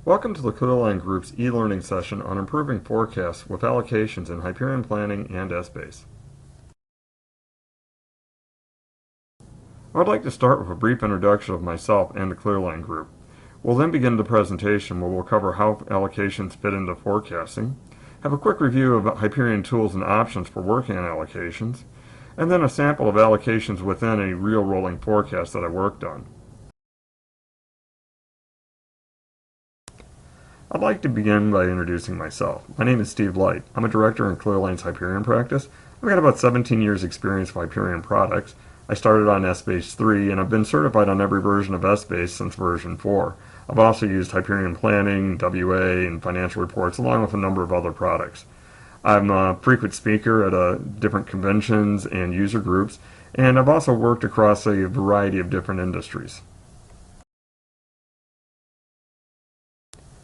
Welcome to the ClearLine Group's e-learning session on improving forecasts with allocations in Hyperion planning and Essbase. I would like to start with a brief introduction of myself and the ClearLine Group. We'll then begin the presentation where we'll cover how allocations fit into forecasting, have a quick review of Hyperion tools and options for working on allocations, and then a sample of allocations within a real rolling forecast that I worked on. I'd like to begin by introducing myself. My name is Steve Light. I'm a director in ClearLine's Hyperion practice. I've got about 17 years experience with Hyperion products. I started on Essbase 3 and I've been certified on every version of Essbase since version 4. I've also used Hyperion Planning, WA, and financial reports along with a number of other products. I'm a frequent speaker at different conventions and user groups, and I've also worked across a variety of different industries.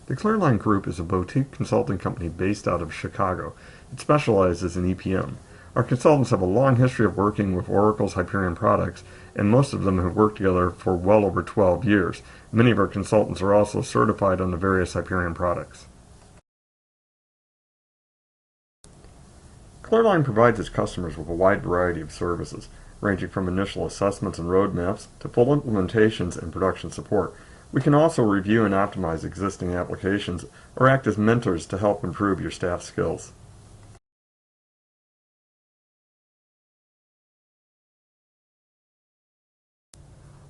The ClearLine Group is a boutique consulting company based out of Chicago. It specializes in EPM. Our consultants have a long history of working with Oracle's Hyperion products, and most of them have worked together for well over 12 years. Many of our consultants are also certified on the various Hyperion products. ClearLine provides its customers with a wide variety of services, ranging from initial assessments and roadmaps to full implementations and production support. We can also review and optimize existing applications or act as mentors to help improve your staff's skills.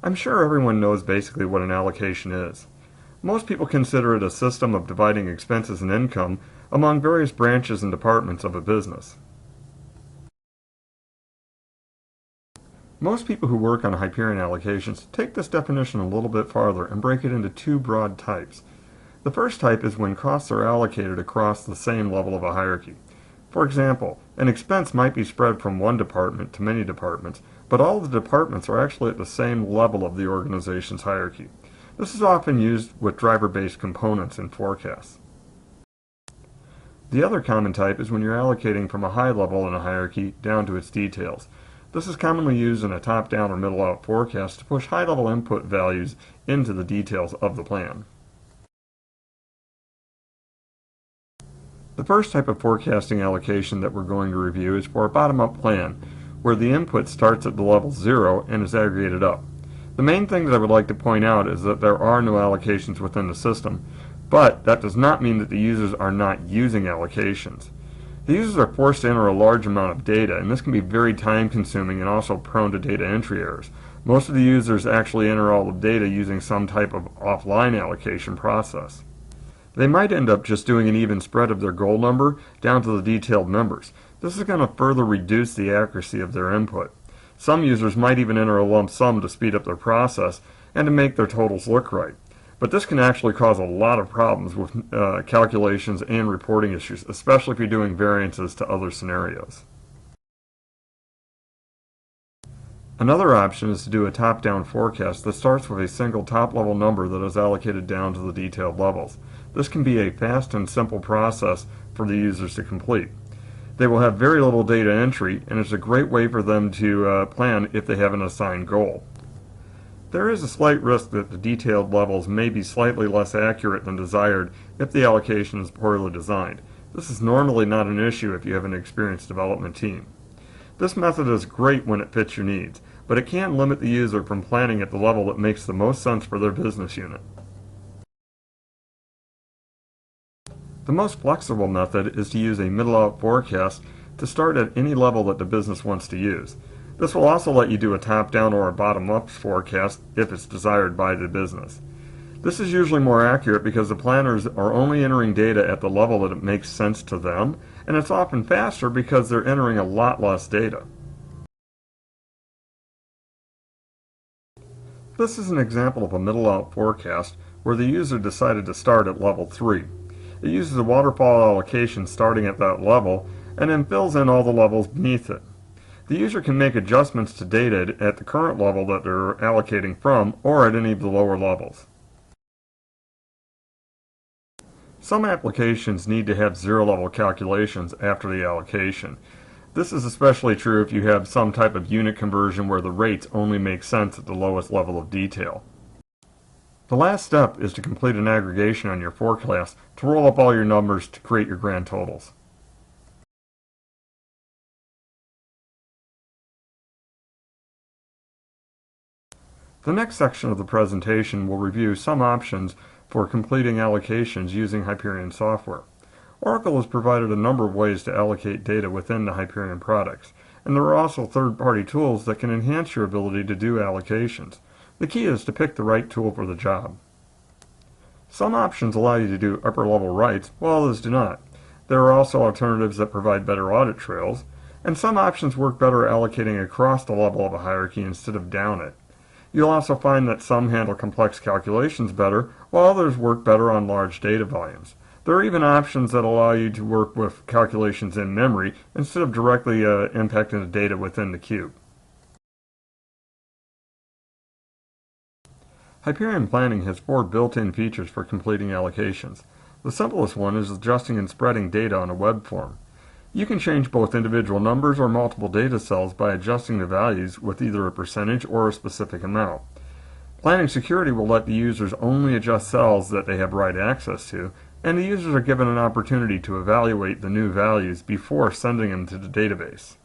I'm sure everyone knows basically what an allocation is. Most people consider it a system of dividing expenses and income among various branches and departments of a business. Most people who work on Hyperion allocations take this definition a little bit farther and break it into two broad types. The first type is when costs are allocated across the same level of a hierarchy. For example, an expense might be spread from one department to many departments, but all the departments are actually at the same level of the organization's hierarchy. This is often used with driver-based components in forecasts. The other common type is when you're allocating from a high level in a hierarchy down to its details. This is commonly used in a top-down or middle-out forecast to push high-level input values into the details of the plan. The first type of forecasting allocation that we're going to review is for a bottom-up plan, where the input starts at the level 0 and is aggregated up. The main thing that I would like to point out is that there are no allocations within the system, but that does not mean that the users are not using allocations. The users are forced to enter a large amount of data, and this can be very time-consuming and also prone to data entry errors. Most of the users actually enter all the data using some type of offline allocation process. They might end up just doing an even spread of their goal number down to the detailed numbers. This is going to further reduce the accuracy of their input. Some users might even enter a lump sum to speed up their process and to make their totals look right. But this can actually cause a lot of problems with calculations and reporting issues, especially if you're doing variances to other scenarios. Another option is to do a top-down forecast that starts with a single top-level number that is allocated down to the detailed levels. This can be a fast and simple process for the users to complete. They will have very little data entry, and it's a great way for them to plan if they have an assigned goal. There is a slight risk that the detailed levels may be slightly less accurate than desired if the allocation is poorly designed. This is normally not an issue if you have an experienced development team. This method is great when it fits your needs, but it can limit the user from planning at the level that makes the most sense for their business unit. The most flexible method is to use a middle-out forecast to start at any level that the business wants to use. This will also let you do a top-down or a bottom-up forecast if it's desired by the business. This is usually more accurate because the planners are only entering data at the level that it makes sense to them, and it's often faster because they're entering a lot less data. This is an example of a middle-out forecast where the user decided to start at level 3. It uses a waterfall allocation starting at that level and then fills in all the levels beneath it. The user can make adjustments to data at the current level that they're allocating from or at any of the lower levels. Some applications need to have zero-level calculations after the allocation. This is especially true if you have some type of unit conversion where the rates only make sense at the lowest level of detail. The last step is to complete an aggregation on your forecast to roll up all your numbers to create your grand totals. The next section of the presentation will review some options for completing allocations using Hyperion software. Oracle has provided a number of ways to allocate data within the Hyperion products, and there are also third-party tools that can enhance your ability to do allocations. The key is to pick the right tool for the job. Some options allow you to do upper-level writes, while others do not. There are also alternatives that provide better audit trails, and some options work better allocating across the level of a hierarchy instead of down it. You'll also find that some handle complex calculations better, while others work better on large data volumes. There are even options that allow you to work with calculations in memory instead of directly impacting the data within the cube. Hyperion Planning has 4 built-in features for completing allocations. The simplest one is adjusting and spreading data on a web form. You can change both individual numbers or multiple data cells by adjusting the values with either a percentage or a specific amount. Planning security will let the users only adjust cells that they have write access to, and the users are given an opportunity to evaluate the new values before sending them to the database.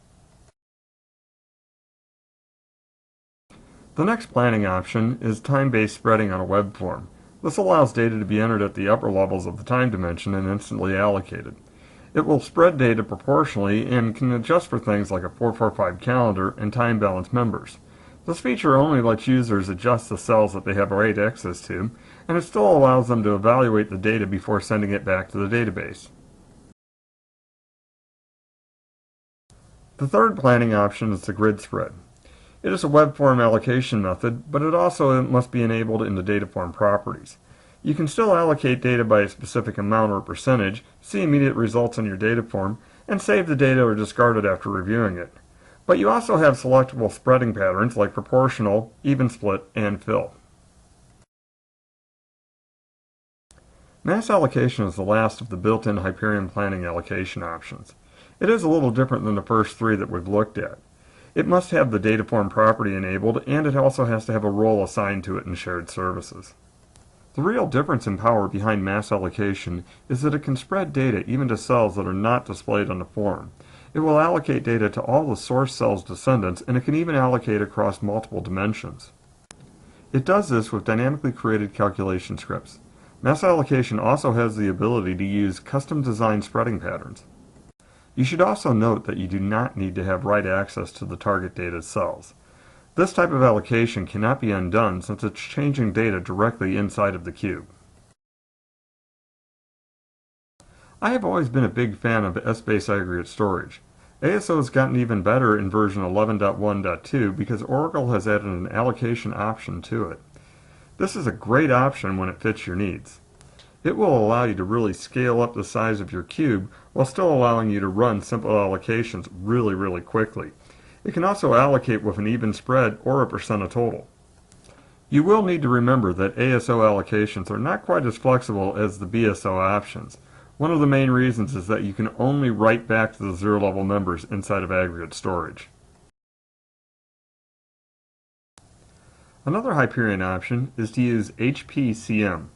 The next planning option is time-based spreading on a web form. This allows data to be entered at the upper levels of the time dimension and instantly allocated. It will spread data proportionally and can adjust for things like a 445 calendar and time balance members. This feature only lets users adjust the cells that they have write access to, and it still allows them to evaluate the data before sending it back to the database. The third planning option is the grid spread. It is a web form allocation method, but it also must be enabled in the data form properties. You can still allocate data by a specific amount or percentage, see immediate results on your data form, and save the data or discard it after reviewing it. But you also have selectable spreading patterns like proportional, even split, and fill. Mass allocation is the last of the built-in Hyperion planning allocation options. It is a little different than the first 3 that we've looked at. It must have the data form property enabled, and it also has to have a role assigned to it in shared services. The real difference in power behind mass allocation is that it can spread data even to cells that are not displayed on the form. It will allocate data to all the source cell's descendants, and it can even allocate across multiple dimensions. It does this with dynamically created calculation scripts. Mass allocation also has the ability to use custom-designed spreading patterns. You should also note that you do not need to have write access to the target data cells. This type of allocation cannot be undone since it's changing data directly inside of the cube. I have always been a big fan of Essbase aggregate storage. ASO has gotten even better in version 11.1.2 because Oracle has added an allocation option to it. This is a great option when it fits your needs. It will allow you to really scale up the size of your cube while still allowing you to run simple allocations really quickly. It can also allocate with an even spread or a percent of total. You will need to remember that ASO allocations are not quite as flexible as the BSO options. One of the main reasons is that you can only write back to the zero-level numbers inside of aggregate storage. Another Hyperion option is to use HPCM.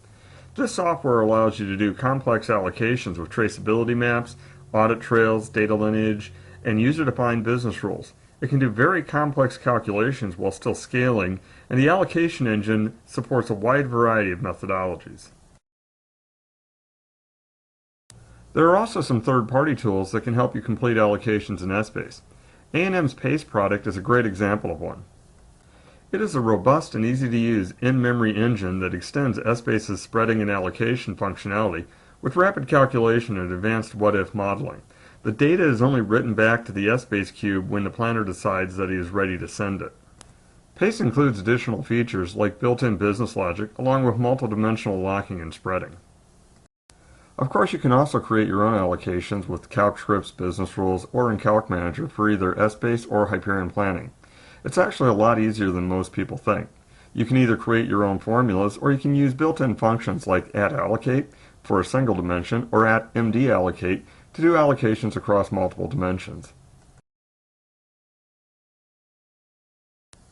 This software allows you to do complex allocations with traceability maps, audit trails, data lineage, and user-defined business rules. It can do very complex calculations while still scaling, and the allocation engine supports a wide variety of methodologies. There are also some third-party tools that can help you complete allocations in Essbase. A&M's PACE product is a great example of one. It is a robust and easy-to-use in-memory engine that extends Essbase's spreading and allocation functionality with rapid calculation and advanced what-if modeling. The data is only written back to the Essbase cube when the planner decides that he is ready to send it. PACE includes additional features like built-in business logic along with multidimensional locking and spreading. Of course, you can also create your own allocations with Calc scripts, business rules, or in Calc Manager for either Essbase or Hyperion Planning. It's actually a lot easier than most people think. You can either create your own formulas or you can use built-in functions like @allocate for a single dimension or @mdallocate to do allocations across multiple dimensions.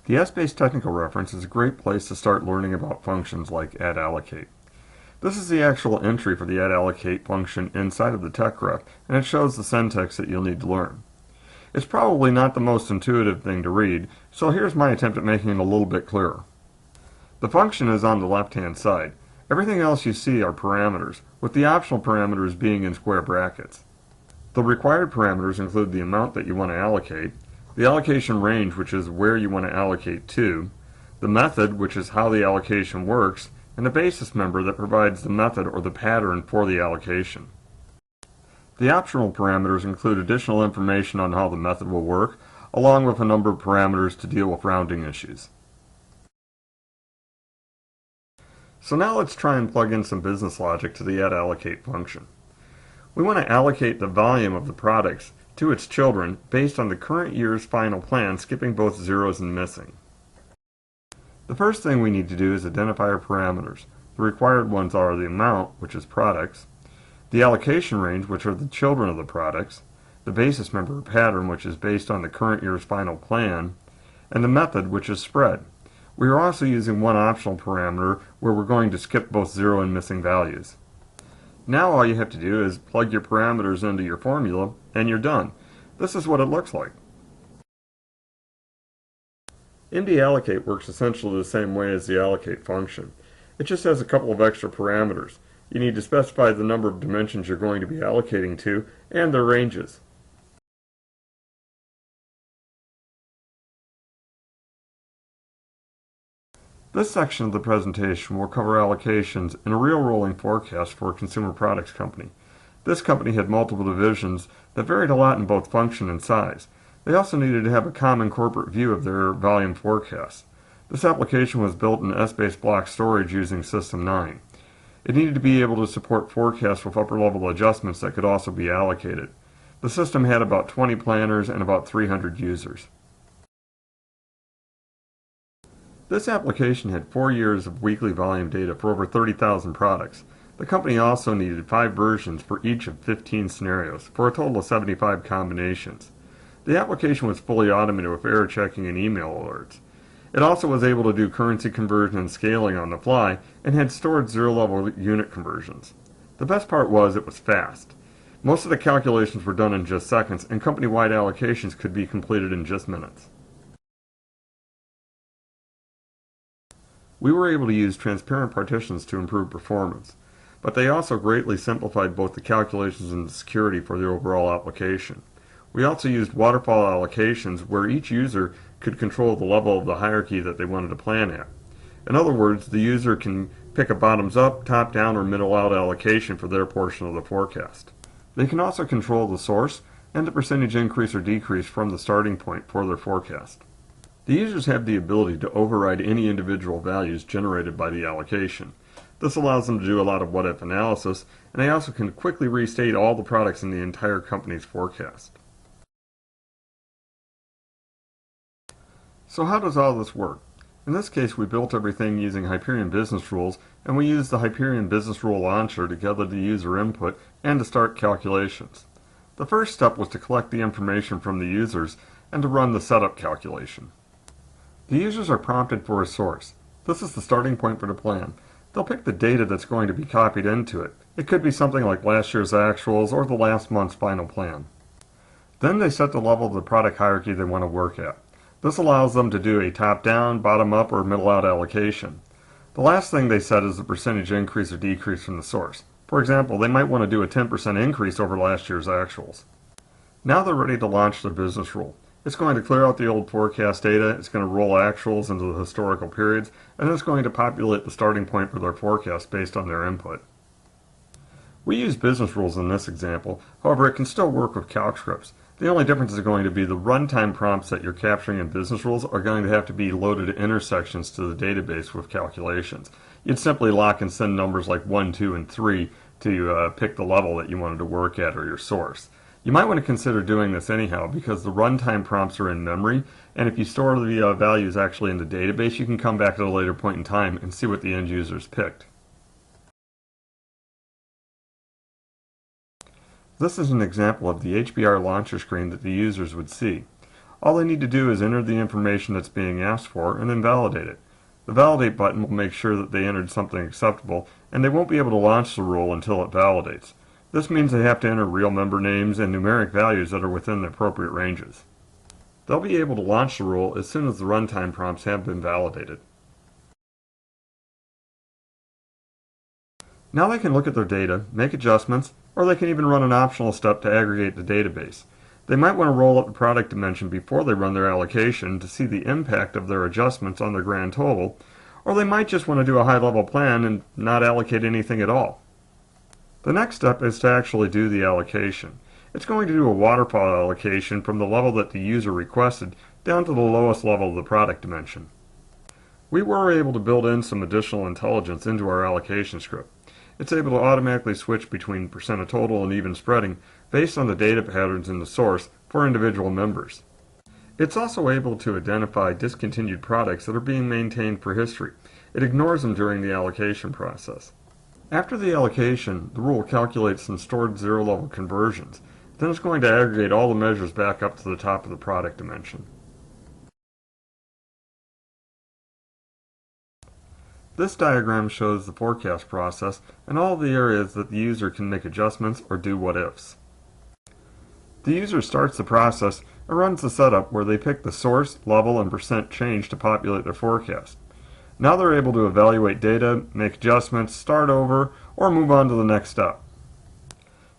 The Essbase technical reference is a great place to start learning about functions like add-allocate. This is the actual entry for the add-allocate function inside of the tech ref, and it shows the syntax that you'll need to learn. It's probably not the most intuitive thing to read, so here's my attempt at making it a little bit clearer. The function is on the left-hand side. Everything else you see are parameters, with the optional parameters being in square brackets. The required parameters include the amount that you want to allocate, the allocation range, which is where you want to allocate to, the method, which is how the allocation works, and the basis member that provides the method or the pattern for the allocation. The optional parameters include additional information on how the method will work, along with a number of parameters to deal with rounding issues. So now let's try and plug in some business logic to the add-allocate function. We want to allocate the volume of the products to its children based on the current year's final plan, skipping both zeros and missing. The first thing we need to do is identify our parameters. The required ones are the amount, which is products, the allocation range, which are the children of the products, the basis member or pattern, which is based on the current year's final plan, and the method, which is spread. We are also using one optional parameter where we're going to skip both zero and missing values. Now all you have to do is plug your parameters into your formula and you're done. This is what it looks like. MD_allocate works essentially the same way as the allocate function. It just has a couple of extra parameters. You need to specify the number of dimensions you're going to be allocating to and their ranges. This section of the presentation will cover allocations in a real rolling forecast for a consumer products company. This company had multiple divisions that varied a lot in both function and size. They also needed to have a common corporate view of their volume forecasts. This application was built in Essbase block storage using System 9. It needed to be able to support forecasts with upper-level adjustments that could also be allocated. The system had about 20 planners and about 300 users. This application had 4 years of weekly volume data for over 30,000 products. The company also needed 5 versions for each of 15 scenarios, for a total of 75 combinations. The application was fully automated with error checking and email alerts. It also was able to do currency conversion and scaling on the fly, and had stored zero-level unit conversions. The best part was it was fast. Most of the calculations were done in just seconds, and company-wide allocations could be completed in just minutes. We were able to use transparent partitions to improve performance, but they also greatly simplified both the calculations and the security for the overall application. We also used waterfall allocations where each user could control the level of the hierarchy that they wanted to plan at. In other words, the user can pick a bottoms-up, top-down, or middle-out allocation for their portion of the forecast. They can also control the source and the percentage increase or decrease from the starting point for their forecast. The users have the ability to override any individual values generated by the allocation. This allows them to do a lot of what-if analysis, and they also can quickly restate all the products in the entire company's forecast. So how does all this work? In this case, we built everything using Hyperion business rules, and we used the Hyperion business rule launcher to gather the user input and to start calculations. The first step was to collect the information from the users and to run the setup calculation. The users are prompted for a source. This is the starting point for the plan. They'll pick the data that's going to be copied into it. It could be something like last year's actuals or the last month's final plan. Then they set the level of the product hierarchy they want to work at. This allows them to do a top-down, bottom-up, or middle-out allocation. The last thing they set is the percentage increase or decrease from the source. For example, they might want to do a 10% increase over last year's actuals. Now they're ready to launch their business rule. It's going to clear out the old forecast data, it's going to roll actuals into the historical periods, and it's going to populate the starting point for their forecast based on their input. We use business rules in this example, however it can still work with calc scripts. The only difference is going to be the runtime prompts that you're capturing in business rules are going to have to be loaded intersections to the database with calculations. You'd simply lock and send numbers like 1, 2, and 3 to pick the level that you wanted to work at or your source. You might want to consider doing this anyhow because the runtime prompts are in memory, and if you store the values actually in the database, you can come back at a later point in time and see what the end users picked. This is an example of the HBR launcher screen that the users would see. All they need to do is enter the information that's being asked for and then validate it. The Validate button will make sure that they entered something acceptable, and they won't be able to launch the rule until it validates. This means they have to enter real member names and numeric values that are within the appropriate ranges. They'll be able to launch the rule as soon as the runtime prompts have been validated. Now they can look at their data, make adjustments, or they can even run an optional step to aggregate the database. They might want to roll up the product dimension before they run their allocation to see the impact of their adjustments on their grand total, or they might just want to do a high-level plan and not allocate anything at all. The next step is to actually do the allocation. It's going to do a waterfall allocation from the level that the user requested down to the lowest level of the product dimension. We were able to build in some additional intelligence into our allocation script. It's able to automatically switch between percent of total and even spreading based on the data patterns in the source for individual members. It's also able to identify discontinued products that are being maintained for history. It ignores them during the allocation process. After the allocation, the rule calculates some stored zero-level conversions. Then it's going to aggregate all the measures back up to the top of the product dimension. This diagram shows the forecast process and all the areas that the user can make adjustments or do what-ifs. The user starts the process and runs the setup where they pick the source, level, and percent change to populate their forecast. Now they're able to evaluate data, make adjustments, start over, or move on to the next step.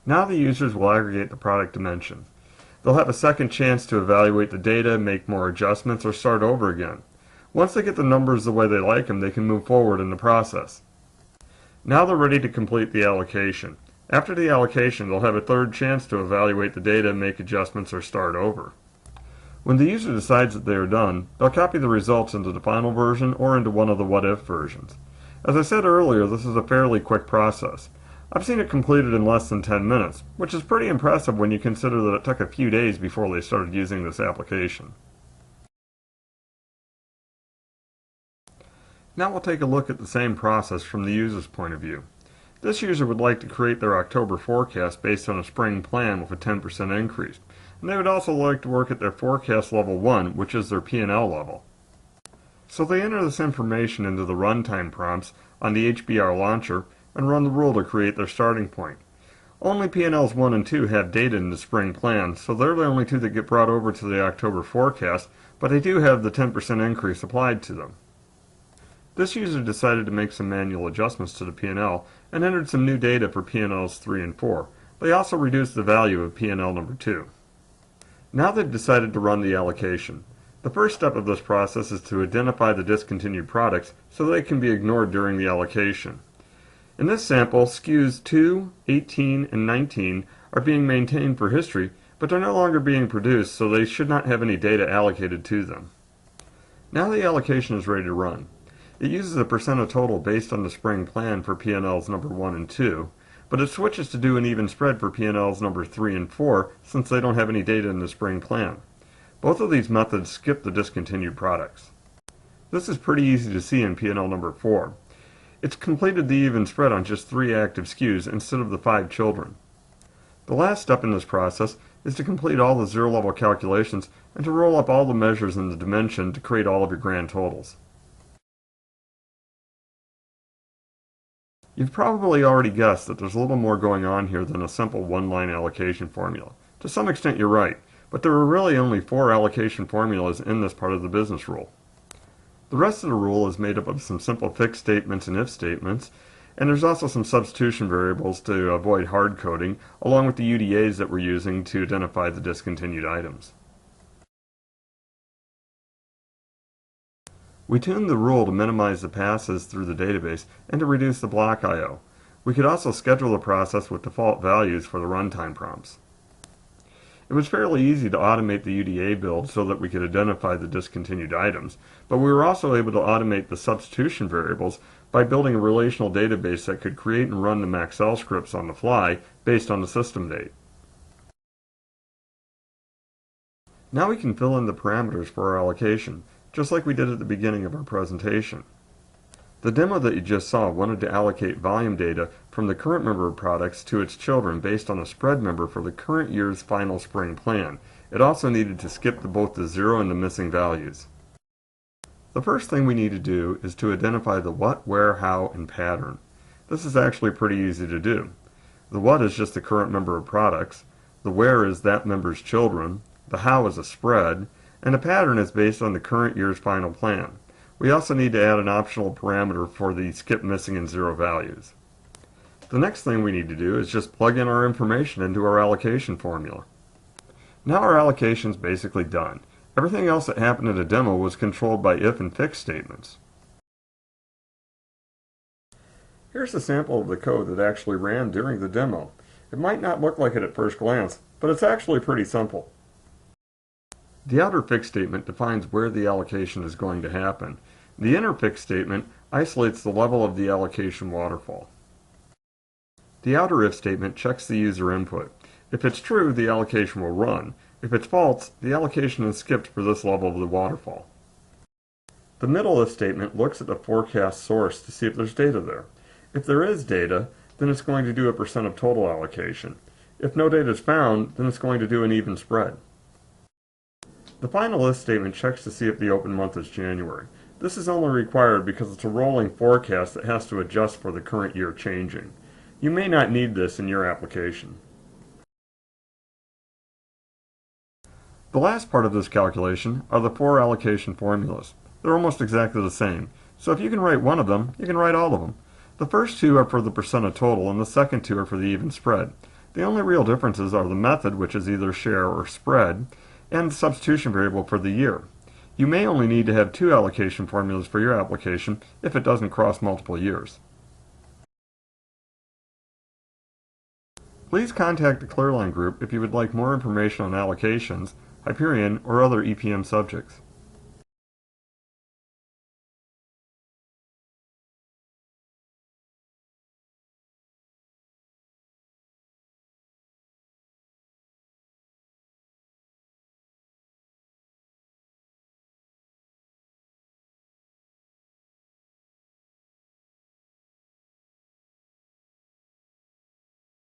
Now the users will aggregate the product dimension. They'll have a second chance to evaluate the data, make more adjustments, or start over again. Once they get the numbers the way they like them, they can move forward in the process. Now they're ready to complete the allocation. After the allocation, they'll have a third chance to evaluate the data, make adjustments, or start over. When the user decides that they are done, they'll copy the results into the final version or into one of the what-if versions. As I said earlier, this is a fairly quick process. I've seen it completed in less than 10 minutes, which is pretty impressive when you consider that it took a few days before they started using this application. Now we'll take a look at the same process from the user's point of view. This user would like to create their October forecast based on a spring plan with a 10% increase. And they would also like to work at their forecast level 1, which is their P&L level. So they enter this information into the runtime prompts on the HBR launcher and run the rule to create their starting point. Only P&Ls 1 and 2 have data in the spring plan, so they're the only two that get brought over to the October forecast, but they do have the 10% increase applied to them. This user decided to make some manual adjustments to the P&L and entered some new data for P&Ls 3 and 4. They also reduced the value of P&L number 2. Now they've decided to run the allocation. The first step of this process is to identify the discontinued products so they can be ignored during the allocation. In this sample, SKUs 2, 18, and 19 are being maintained for history, but they're no longer being produced, so they should not have any data allocated to them. Now the allocation is ready to run. It uses a percent of total based on the spring plan for P&Ls number 1 and 2, but it switches to do an even spread for P&Ls number 3 and 4 since they don't have any data in the spring plan. Both of these methods skip the discontinued products. This is pretty easy to see in P&L number 4. It's completed the even spread on just 3 active SKUs instead of the 5 children. The last step in this process is to complete all the zero-level calculations and to roll up all the measures in the dimension to create all of your grand totals. You've probably already guessed that there's a little more going on here than a simple one-line allocation formula. To some extent you're right, but there are really only 4 allocation formulas in this part of the business rule. The rest of the rule is made up of some simple fixed statements and if statements, and there's also some substitution variables to avoid hard coding, along with the UDAs that we're using to identify the discontinued items. We tuned the rule to minimize the passes through the database and to reduce the block I/O. We could also schedule the process with default values for the runtime prompts. It was fairly easy to automate the UDA build so that we could identify the discontinued items, but we were also able to automate the substitution variables by building a relational database that could create and run the Maxell scripts on the fly based on the system date. Now we can fill in the parameters for our allocation, just like we did at the beginning of our presentation. The demo that you just saw wanted to allocate volume data from the current member of products to its children based on a spread member for the current year's final spring plan, It also needed to skip both the 0 and the missing values. The first thing we need to do is to identify the what, where, how, and pattern. This is actually pretty easy to do. The what is just the current number of products, the where is that member's children, the how is a spread, and the pattern is based on the current year's final plan. We also need to add an optional parameter for the skip missing and 0 values. The next thing we need to do is just plug in our information into our allocation formula. Now our allocation is basically done. Everything else that happened in the demo was controlled by if and fix statements. Here's a sample of the code that actually ran during the demo. It might not look like it at first glance, but it's actually pretty simple. The outer fix statement defines where the allocation is going to happen. The inner fix statement isolates the level of the allocation waterfall. The outer if statement checks the user input. If it's true, the allocation will run. If it's false, the allocation is skipped for this level of the waterfall. The middle if statement looks at the forecast source to see if there's data there. If there is data, then it's going to do a percent of total allocation. If no data is found, then it's going to do an even spread. The final if statement checks to see if the open month is January. This is only required because it's a rolling forecast that has to adjust for the current year changing. You may not need this in your application. The last part of this calculation are the 4 allocation formulas. They're almost exactly the same, so if you can write one of them, you can write all of them. The first 2 are for the percent of total, and the second 2 are for the even spread. The only real differences are the method, which is either share or spread, and the substitution variable for the year. You may only need to have 2 allocation formulas for your application if it doesn't cross multiple years. Please contact the ClearLine Group if you would like more information on allocations, Hyperion, or other EPM subjects.